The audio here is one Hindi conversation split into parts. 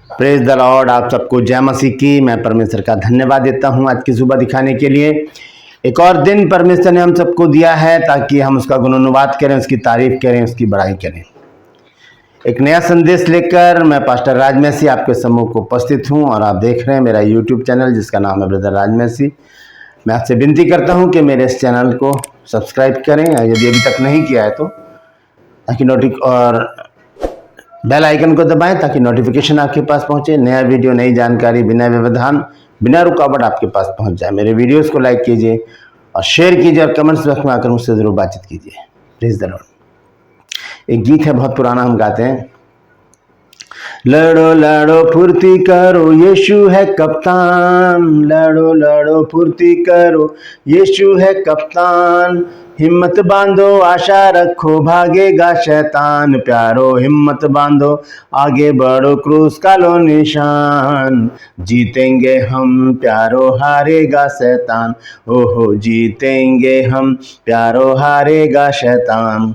Praise the Lord. आप सबको जय मसीह की। मैं परमेश्वर का धन्यवाद देता हूं आज की सुबह दिखाने के लिए। एक और दिन परमेश्वर ने हम सबको दिया है ताकि हम उसका गुणानुवाद करें, उसकी तारीफ करें, उसकी बड़ाई करें। एक नया संदेश लेकर मैं पास्टर राजमसी आपके सम्मुख उपस्थित हूं और आप देख रहे हैं मेरा यूट्यूब चैनल जिसका नाम है ब्रदर राजमसी। मैं आपसे विनती करता हूं कि मेरे इस चैनल को सब्सक्राइब करें यदि अभी तक नहीं किया है तो, ताकि और बेल आइकन को दबाएं ताकि नोटिफिकेशन आपके पास पहुंचे। नया वीडियो, नई जानकारी बिना व्यवधान, बिना रुकावट आपके पास पहुंच जाए। मेरे वीडियोस को लाइक कीजिए और शेयर कीजिए और कमेंट्स बॉक्स में आकर मुझसे जरूर बातचीत कीजिए। Please the Lord. एक गीत है बहुत पुराना, हम गाते हैं, लड़ो लड़ो फुर्ती करो यीशु है कप्तान, लड़ो लड़ो फुर्ती करो यीशु है कप्तान, हिम्मत बांधो आशा रखो भागेगा शैतान, प्यारो हिम्मत बांधो आगे बढ़ो क्रूस का लो निशान, जीतेंगे हम प्यारो हारेगा शैतान, ओहो जीतेंगे हम प्यारो हारेगा शैतान,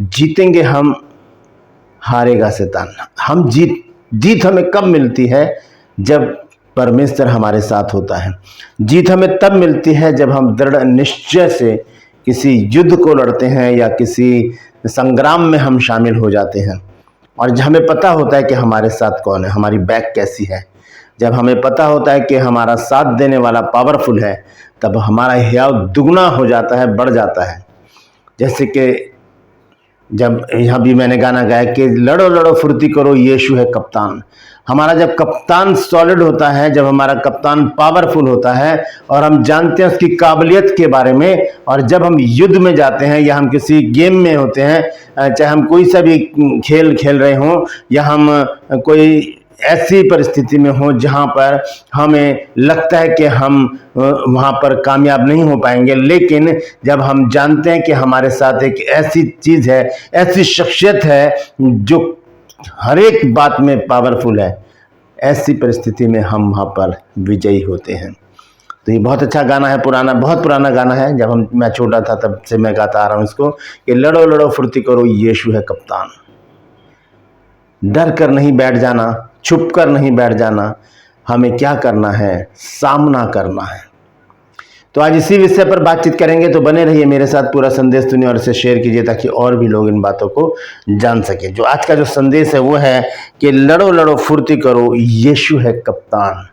जीतेंगे हम हारेगा शैतान। हम जीत हमें कब मिलती है? जब परमेश्वर हमारे साथ होता है। जीत हमें तब मिलती है जब हम दृढ़ निश्चय से किसी युद्ध को लड़ते हैं या किसी संग्राम में हम शामिल हो जाते हैं और जब हमें पता होता है कि हमारे साथ कौन है, हमारी बैक कैसी है, जब हमें पता होता है कि हमारा साथ देने वाला पावरफुल है, तब हमारा हियाव दुगना हो जाता है, बढ़ जाता है। जैसे कि जब यहाँ भी मैंने गाना गाया कि लड़ो लड़ो फुर्ती करो यीशु है कप्तान। हमारा जब कप्तान सॉलिड होता है, जब हमारा कप्तान पावरफुल होता है और हम जानते हैं उसकी काबिलियत के बारे में, और जब हम युद्ध में जाते हैं या हम किसी गेम में होते हैं, चाहे हम कोई सा भी खेल खेल रहे हों या हम कोई ऐसी परिस्थिति में हो जहां पर हमें लगता है कि हम वहां पर कामयाब नहीं हो पाएंगे, लेकिन जब हम जानते हैं कि हमारे साथ एक ऐसी चीज है, ऐसी शख्सियत है जो हर एक बात में पावरफुल है, ऐसी परिस्थिति में हम वहां पर विजयी होते हैं। तो ये बहुत अच्छा गाना है, पुराना, बहुत पुराना गाना है। जब मैं छोटा था तब से मैं गाता आ रहा हूँ इसको कि लड़ो लड़ो फुर्ती करो यीशु है कप्तान। डर कर नहीं बैठ जाना, छुप कर नहीं बैठ जाना, हमें क्या करना है? सामना करना है। तो आज इसी विषय पर बातचीत करेंगे, तो बने रहिए मेरे साथ, पूरा संदेश सुनिए और इसे शेयर कीजिए ताकि और भी लोग इन बातों को जान सके। जो आज का जो संदेश है वो है कि लड़ो लड़ो फुर्ती करो यीशु है कप्तान।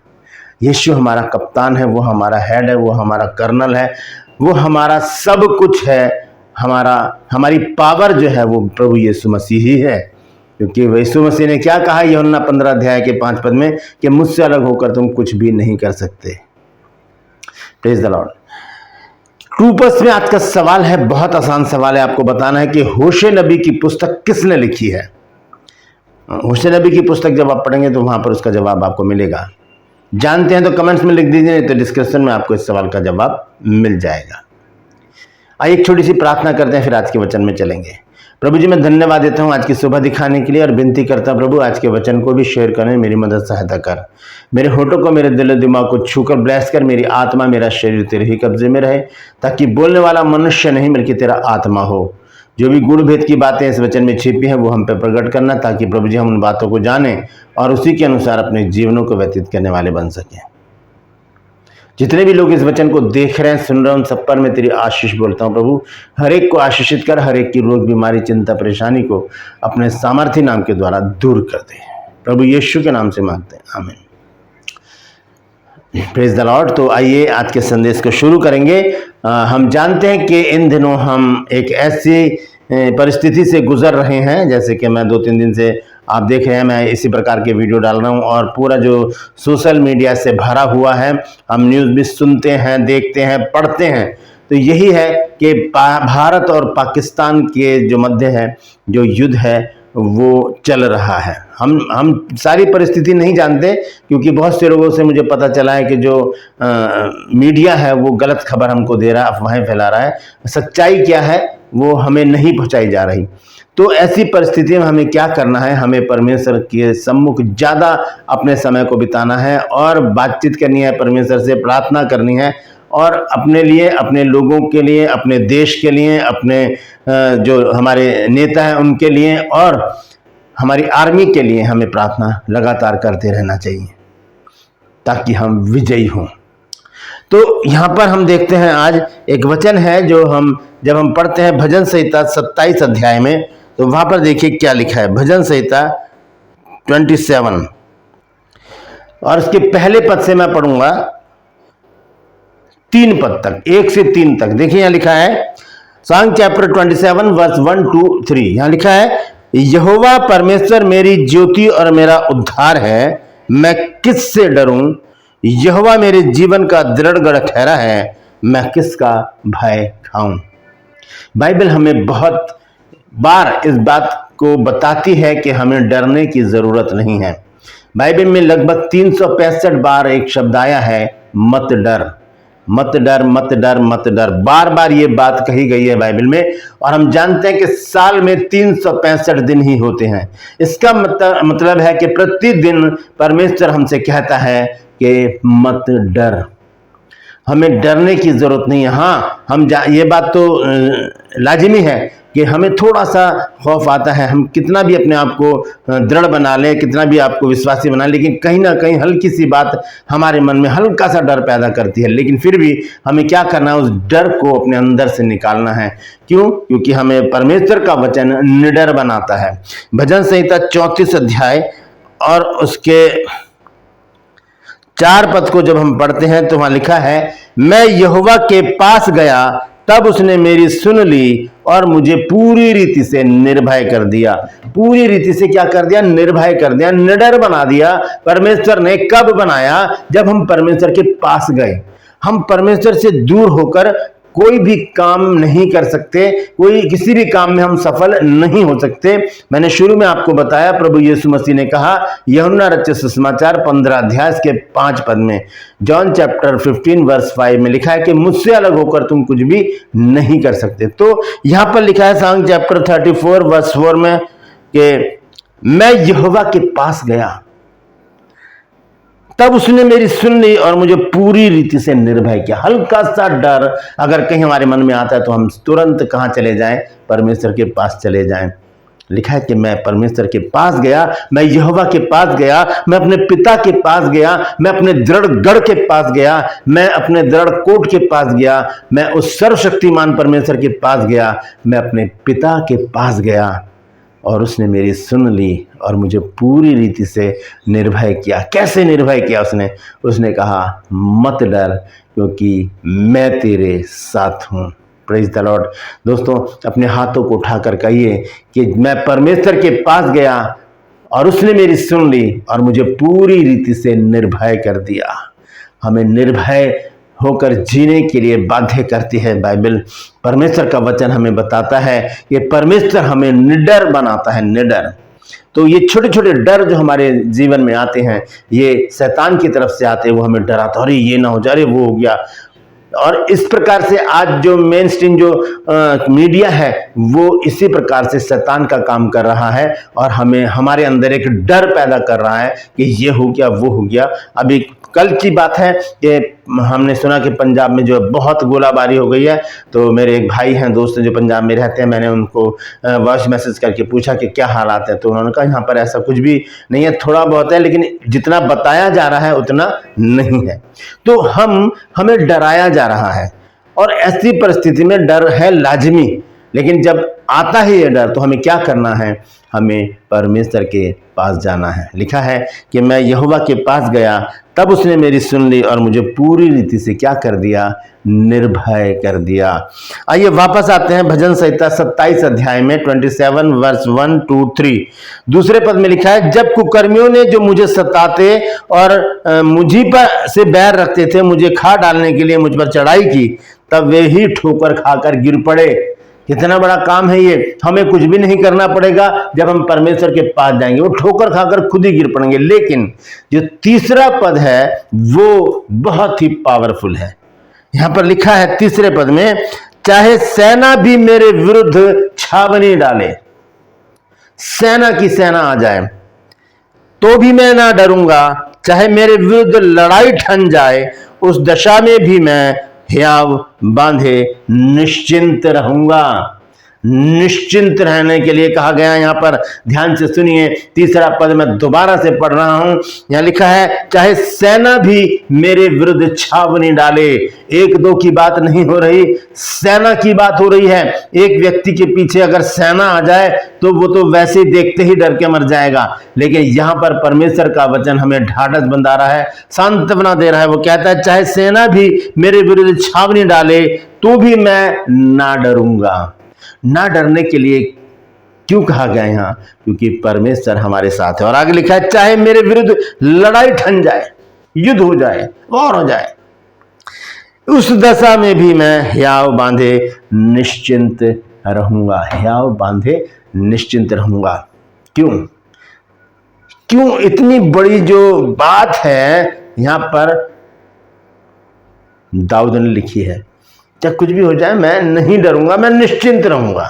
यीशु हमारा कप्तान है, वो हमारा हेड है, वो हमारा कर्नल है, वो हमारा सब कुछ है। हमारी पावर जो है वो प्रभु यीशु मसीह ही है, क्योंकि यीशु मसीह ने क्या कहा यूहन्ना 15 अध्याय के 5 पद में कि मुझसे अलग होकर तुम कुछ भी नहीं कर सकते। Praise the Lord. ट्रूपर्स में आज का सवाल है, बहुत आसान सवाल है। आपको बताना है कि होशे नबी की पुस्तक किसने लिखी है। होशे नबी की पुस्तक जब आप पढ़ेंगे तो वहां पर उसका जवाब आपको मिलेगा। जानते हैं तो कमेंट्स में लिख दीजिए, नहीं तो डिस्क्रिप्शन में आपको इस सवाल का जवाब मिल जाएगा। आइए एक छोटी सी प्रार्थना करते हैं, फिर आज के वचन में चलेंगे। प्रभु जी, मैं धन्यवाद देता हूँ आज की सुबह दिखाने के लिए और विनती करता हूँ प्रभु आज के वचन को भी शेयर करने मेरी मदद सहायता कर। मेरे होठों को, मेरे दिल दिमाग को छूकर ब्लेस कर। मेरी आत्मा, मेरा शरीर तेरे ही कब्जे में रहे, ताकि बोलने वाला मनुष्य नहीं बल्कि तेरा आत्मा हो। जो भी गुण भेद की बातें इस वचन में छिपी हैं वो हम पे प्रकट करना, ताकि प्रभु जी हम उन बातों को जानें और उसी के अनुसार अपने जीवनों को व्यतीत करने वाले बन सकें। जितने भी लोग इस वचन को देख रहे हैं, सुन रहे हैं, उन सब पर मैं तेरी आशीष बोलता हूँ प्रभु। हर एक को आशीषित कर, हर एक की रोग, बीमारी, चिंता, परेशानी को अपने सामर्थ्य नाम के द्वारा दूर कर दे। प्रभु यीशु के नाम से मांगते हैं, आमीन। Praise the Lord. तो आइए आज के संदेश को शुरू करेंगे। हम जानते हैं कि इन दिनों हम एक ऐसी परिस्थिति से गुजर रहे हैं, जैसे कि मैं 2-3 दिन से आप देख रहे हैं मैं इसी प्रकार के वीडियो डाल रहा हूं और पूरा जो सोशल मीडिया से भरा हुआ है। हम न्यूज़ भी सुनते हैं, देखते हैं, पढ़ते हैं। तो यही है कि भारत और पाकिस्तान के जो मध्य है, जो युद्ध है वो चल रहा है। हम सारी परिस्थिति नहीं जानते, क्योंकि बहुत से लोगों से मुझे पता चला है कि जो मीडिया है वो गलत खबर हमको दे रहा है, अफवाहें फैला रहा है। सच्चाई क्या है वो हमें नहीं पहुंचाई जा रही। तो ऐसी परिस्थिति में हमें क्या करना है? हमें परमेश्वर के सम्मुख ज़्यादा अपने समय को बिताना है और बातचीत करनी है, परमेश्वर से प्रार्थना करनी है और अपने लिए, अपने लोगों के लिए, अपने देश के लिए, अपने जो हमारे नेता हैं उनके लिए, और हमारी आर्मी के लिए हमें प्रार्थना लगातार करते रहना चाहिए ताकि हम विजयी हों। तो यहाँ पर हम देखते हैं आज एक वचन है जो जब हम पढ़ते हैं भजन संहिता 27 अध्याय में, तो वहां पर देखिए क्या लिखा है। भजन संहिता 27 और इसके पहले पद से मैं पढ़ूंगा 3 पद तक, 1 से 3 तक। देखिए यहाँ लिखा है सॉन्ग चैप्टर 27 वर्स 1 to 3। यहाँ लिखा है, यहोवा परमेश्वर मेरी ज्योति और मेरा उद्धार है, मैं किससे डरूं। यहोवा मेरे जीवन का दृढ़ गढ़ ठहरा है, मैं किसका भय खाऊं। बाइबल हमें बहुत बार इस बात को बताती है कि हमें डरने की जरूरत नहीं है। बाइबल में लगभग 365 बार एक शब्द आया है, मत डर, मत डर, मत डर, मत डर। बार बार ये बात कही गई है बाइबल में। और हम जानते हैं कि साल में 365 दिन ही होते हैं। इसका मतलब है कि प्रतिदिन परमेश्वर हमसे कहता है कि मत डर। हमें डरने की जरूरत नहीं है। हाँ, ये बात तो लाजिमी है कि हमें थोड़ा सा खौफ आता है। हम कितना भी अपने आप को दृढ़ बना लें, कितना भी आपको विश्वासी बना लें, लेकिन कहीं ना कहीं हल्की सी बात हमारे मन में हल्का सा डर पैदा करती है। लेकिन फिर भी हमें क्या करना है, उस डर को अपने अंदर से निकालना है। क्यों? क्योंकि हमें परमेश्वर का वचन निडर बनाता है। भजन संहिता 34 अध्याय और उसके 4 पद को जब हम पढ़ते हैं तो वहां लिखा है, मैं यहोवा के पास गया तब उसने मेरी सुन ली और मुझे पूरी रीति से निर्भय कर दिया। पूरी रीति से क्या कर दिया? निर्भय कर दिया, निडर बना दिया। परमेश्वर ने कब बनाया? जब हम परमेश्वर के पास गए। हम परमेश्वर से दूर होकर कोई भी काम नहीं कर सकते, किसी भी काम में हम सफल नहीं हो सकते। मैंने शुरू में आपको बताया, प्रभु यीशु मसीह ने कहा यूहन्ना रचित सुसमाचार 15 अध्याय के 5 पद में, जॉन चैप्टर 15 वर्स 5 में लिखा है कि मुझसे अलग होकर तुम कुछ भी नहीं कर सकते। तो यहां पर लिखा है सॉन्ग चैप्टर 34 वर्स 4 में कि मैं यहोवा के पास गया तब उसने मेरी सुन ली और मुझे पूरी रीति से निर्भय किया। हल्का सा डर अगर कहीं हमारे मन में आता है तो हम तुरंत कहां चले जाएं? परमेश्वर के पास चले जाएं। लिखा है कि मैं परमेश्वर के पास गया, मैं यहोवा के पास गया, मैं अपने पिता के पास गया, मैं अपने दृढ़ गढ़ के पास गया, मैं अपने दृढ़ कोट के पास गया, मैं उस सर्वशक्तिमान परमेश्वर के पास गया, मैं अपने पिता के पास गया और उसने मेरी सुन ली और मुझे पूरी रीति से निर्भय किया। कैसे निर्भय किया? उसने कहा मत डर क्योंकि मैं तेरे साथ हूं। Praise the Lord. दोस्तों, अपने हाथों को उठाकर कहिए कि मैं परमेश्वर के पास गया और उसने मेरी सुन ली और मुझे पूरी रीति से निर्भय कर दिया। हमें निर्भय होकर जीने के लिए बाध्य करती है बाइबल। परमेश्वर का वचन हमें बताता है कि परमेश्वर हमें निडर बनाता है, निडर। तो ये छोटे छोटे डर जो हमारे जीवन में आते हैं, ये शैतान की तरफ से आते हैं, वो हमें डराता है, अरे ये ना हो जाए, अरे वो हो गया। और इस प्रकार से आज जो मेन स्ट्रीम जो मीडिया है वो इसी प्रकार से शैतान का काम कर रहा है और हमें हमारे अंदर एक डर पैदा कर रहा है कि ये हो गया, वो हो गया। अभी कल की बात है कि हमने सुना कि पंजाब में जो बहुत गोलाबारी हो गई है। तो मेरे एक भाई हैं, दोस्त जो पंजाब में रहते हैं, मैंने उनको वॉइस मैसेज करके पूछा कि क्या हालात है। तो उन्होंने कहा यहाँ पर ऐसा कुछ भी नहीं है, थोड़ा बहुत है, लेकिन जितना बताया जा रहा है उतना नहीं है। तो हमें डराया जा रहा है और ऐसी परिस्थिति में डर है लाजमी। लेकिन जब आता है ये डर तो हमें क्या करना है? हमें परमेश्वर के पास जाना है। लिखा है कि मैं यहोवा के पास गया तब उसने मेरी सुन ली और मुझे पूरी रीति से क्या कर दिया? निर्भय कर दिया। आइए वापस आते हैं भजन संहिता 27 अध्याय में 27 वर्स 1 to 3। दूसरे पद में लिखा है, जब कुकर्मियों ने जो मुझे सताते और मुझी पर से बैर रखते थे, मुझे खा डालने के लिए मुझ पर चढ़ाई की, तब वे ही ठोकर खाकर गिर पड़े। कितना बड़ा काम है ये। हमें कुछ भी नहीं करना पड़ेगा। जब हम परमेश्वर के पास जाएंगे वो ठोकर खाकर खुद ही गिर पड़ेंगे। लेकिन जो तीसरा पद है वो बहुत ही पावरफुल है। यहां पर लिखा है तीसरे पद में, चाहे सेना भी मेरे विरुद्ध छावनी डाले, सेना की सेना आ जाए तो भी मैं ना डरूंगा, चाहे मेरे विरुद्ध लड़ाई ठन जाए उस दशा में भी मैं हियाव बांधे निश्चिंत रहूंगा। निश्चिंत रहने के लिए कहा गया। यहाँ पर ध्यान से सुनिए, तीसरा पद मैं दोबारा से पढ़ रहा हूं। यहाँ लिखा है, चाहे सेना भी मेरे विरुद्ध छावनी डाले। एक दो की बात नहीं हो रही, सेना की बात हो रही है। एक व्यक्ति के पीछे अगर सेना आ जाए तो वो तो वैसे ही देखते ही डर के मर जाएगा, लेकिन यहां पर परमेश्वर का वचन हमें ढाढ़स बंधा रहा है, सांत्वना दे रहा है। वो कहता है, चाहे सेना भी मेरे विरुद्ध छावनी डाले तो भी मैं ना डरूंगा। ना डरने के लिए क्यों कहा गया यहां? क्योंकि परमेश्वर हमारे साथ है। और आगे लिखा है, चाहे मेरे विरुद्ध लड़ाई ठन जाए, युद्ध हो जाए, वॉर हो जाए, उस दशा में भी मैं हियाव बांधे निश्चिंत रहूंगा। हियाव बांधे निश्चिंत रहूंगा। क्यों? क्यों इतनी बड़ी जो बात है यहां पर दाऊद ने लिखी है, चाहे कुछ भी हो जाए मैं नहीं डरूंगा, मैं निश्चिंत रहूंगा,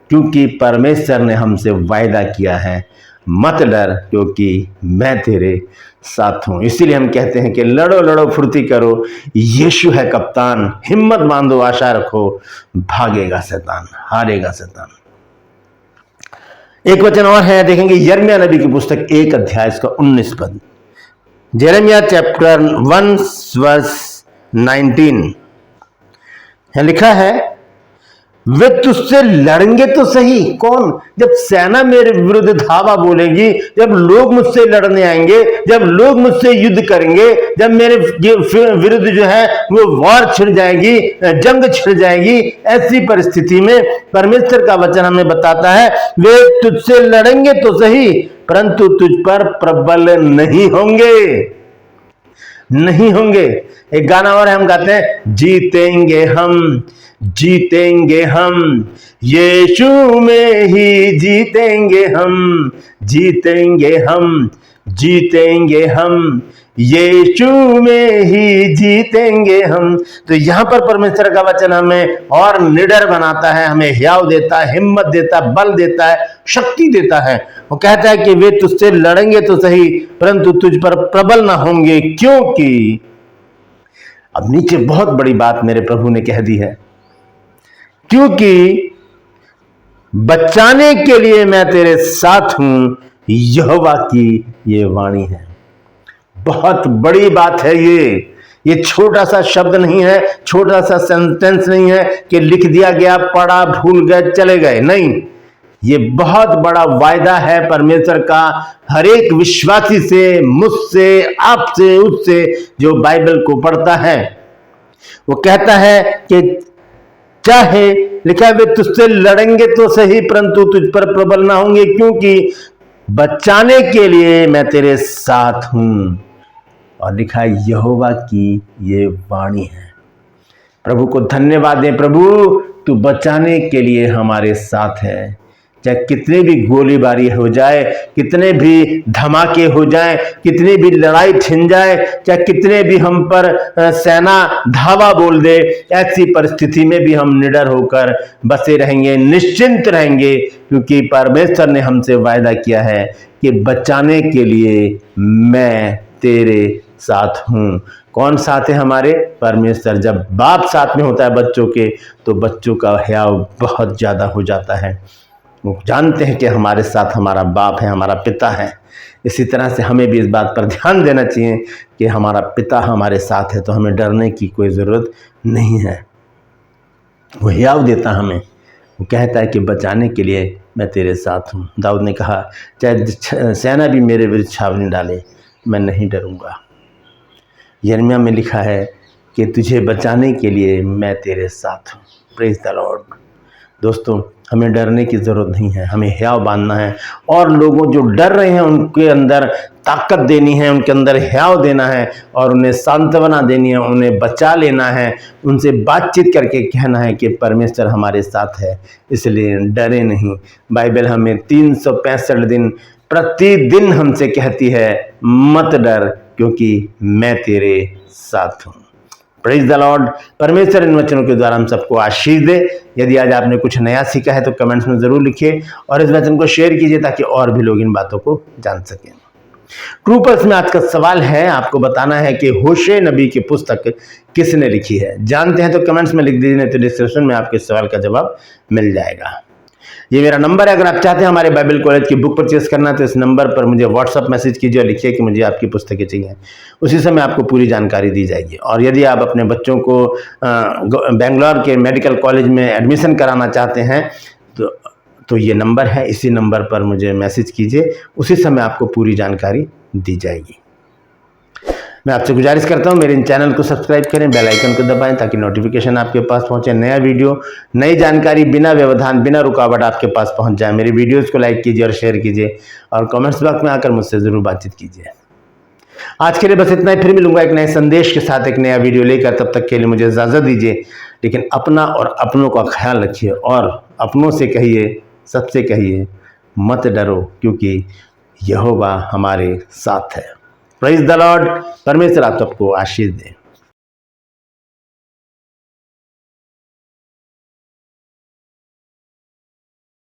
क्योंकि परमेश्वर ने हमसे वायदा किया है, मत डर क्योंकि मैं तेरे साथ हूं। इसीलिए हम कहते हैं कि लड़ो लड़ो फुर्ती करो, यीशु है कप्तान, हिम्मत बांधो, आशा रखो, भागेगा शैतान, हारेगा शैतान। एक वचन और है, देखेंगे यिर्मयाह नबी की पुस्तक 1 अध्याय इसका 19 पद। यिर्मयाह चैप्टर 1 वर्स 19 यहां लिखा है, वे तुझसे लड़ेंगे तो सही। कौन? जब सेना मेरे विरुद्ध धावा बोलेगी, जब लोग मुझसे लड़ने आएंगे, जब लोग मुझसे युद्ध करेंगे, जब मेरे विरुद्ध जो है वो वॉर छिड़ जाएगी, जंग छिड़ जाएगी, ऐसी परिस्थिति में परमेश्वर का वचन हमें बताता है, वे तुझसे लड़ेंगे तो सही परंतु तुझ पर प्रबल नहीं होंगे, नहीं होंगे। एक गाना और है, हम गाते हैं, जीतेंगे हम, जीतेंगे हम, यीशु में ही जीतेंगे हम, जीतेंगे हम, जीतेंगे हम, यीशु में ही जीतेंगे हम। तो यहां पर परमेश्वर का वचन हमें और निडर बनाता है, हमें हियाव देता है, हिम्मत देता है, बल देता है, शक्ति देता है। वो कहता है कि वे तुझसे लड़ेंगे तो सही परंतु तुझ पर प्रबल ना होंगे, क्योंकि अब नीचे बहुत बड़ी बात मेरे प्रभु ने कह दी है, क्योंकि बचाने के लिए मैं तेरे साथ हूं, यहोवा की ये वाणी है। बहुत बड़ी बात है ये छोटा सा शब्द नहीं है, छोटा सा सेंटेंस नहीं है कि लिख दिया गया, पढ़ा, भूल गए, चले गए। नहीं, ये बहुत बड़ा वायदा है परमेश्वर का हर एक विश्वासी से, मुझसे, आपसे, उससे जो बाइबल को पढ़ता है। वो कहता है कि चाहे लिखा है, वे तुझसे लड़ेंगे तो सही परंतु तुझ पर प्रबल ना होंगे, क्योंकि बचाने के लिए मैं तेरे साथ हूं। और लिखा है, यहोवा की ये वाणी है। प्रभु को धन्यवाद दें, प्रभु तू बचाने के लिए हमारे साथ है। चाहे कितनी भी गोलीबारी हो जाए, कितने भी धमाके हो जाए, कितनी भी लड़ाई छिन जाए, चाहे कितने भी हम पर सेना धावा बोल दे, ऐसी परिस्थिति में भी हम निडर होकर बसे रहेंगे, निश्चिंत रहेंगे, क्योंकि परमेश्वर ने हमसे वायदा किया है कि बचाने के लिए मैं तेरे साथ हूं। कौन साथ है हमारे? परमेश्वर। जब बाप साथ में होता है बच्चों के, तो बच्चों का हियाव बहुत ज्यादा हो जाता है। वो जानते हैं कि हमारे साथ हमारा बाप है, हमारा पिता है। इसी तरह से हमें भी इस बात पर ध्यान देना चाहिए कि हमारा पिता हमारे साथ है, तो हमें डरने की कोई ज़रूरत नहीं है। वो हियाव देता हमें, वो कहता है कि बचाने के लिए मैं तेरे साथ हूँ। दाऊद ने कहा, चाहे सेना भी मेरे विरुद्ध छावनी डाले, मैं नहीं डरूंगा। यिर्मयाह में लिखा है कि तुझे बचाने के लिए मैं तेरे साथ हूँ। Praise the Lord. दोस्तों, हमें डरने की ज़रूरत नहीं है, हमें हियाव बांधना है, और लोगों जो डर रहे हैं उनके अंदर ताकत देनी है, उनके अंदर हियाव देना है, और उन्हें सांत्वना देनी है, उन्हें बचा लेना है, उनसे बातचीत करके कहना है कि परमेश्वर हमारे साथ है, इसलिए डरे नहीं। बाइबल हमें 365 दिन प्रतिदिन हमसे कहती है, मत डर क्योंकि मैं तेरे साथ हूँ। Praise the Lord. परमेश्वर इन वचनों के द्वारा हम सबको आशीष दे। यदि आज आपने कुछ नया सीखा है तो कमेंट्स में ज़रूर लिखिए, और इस वचन को शेयर कीजिए ताकि और भी लोग इन बातों को जान सकें। ट्रूपर्स में आज का सवाल है, आपको बताना है कि होशे नबी की पुस्तक किसने लिखी है। जानते हैं तो कमेंट्स में लिख दीजिए, नहीं तो डिस्क्रिप्शन में आपके सवाल का जवाब मिल जाएगा। ये मेरा नंबर है, अगर आप चाहते हैं हमारे बाइबल कॉलेज की बुक परचेस करना तो इस नंबर पर मुझे व्हाट्सअप मैसेज कीजिए और लिखिए कि मुझे आपकी पुस्तकें चाहिए। उसी समय आपको पूरी जानकारी दी जाएगी। और यदि आप अपने बच्चों को बेंगलोर के मेडिकल कॉलेज में एडमिशन कराना चाहते हैं तो ये नंबर है, इसी नंबर पर मुझे मैसेज कीजिए, उसी समय आपको पूरी जानकारी दी जाएगी। मैं आपसे गुजारिश करता हूं मेरे इन चैनल को सब्सक्राइब करें, बेल आइकन को दबाएं ताकि नोटिफिकेशन आपके पास पहुंचे, नया वीडियो नई जानकारी बिना व्यवधान बिना रुकावट आपके पास पहुंच जाए। मेरी वीडियोस को लाइक कीजिए और शेयर कीजिए और कमेंट्स बॉक्स में आकर मुझसे ज़रूर बातचीत कीजिए। आज के लिए बस इतना ही, फिर मिलूंगा एक नए संदेश के साथ एक नया वीडियो लेकर। तब तक के लिए मुझे इजाज़त दीजिए, लेकिन अपना और अपनों का ख्याल रखिए और अपनों से कहिए, सबसे कहिए मत डरो, क्योंकि यहोवा हमारे साथ है। Praise the Lord. परमेश्वर आप सबको आशीष दे।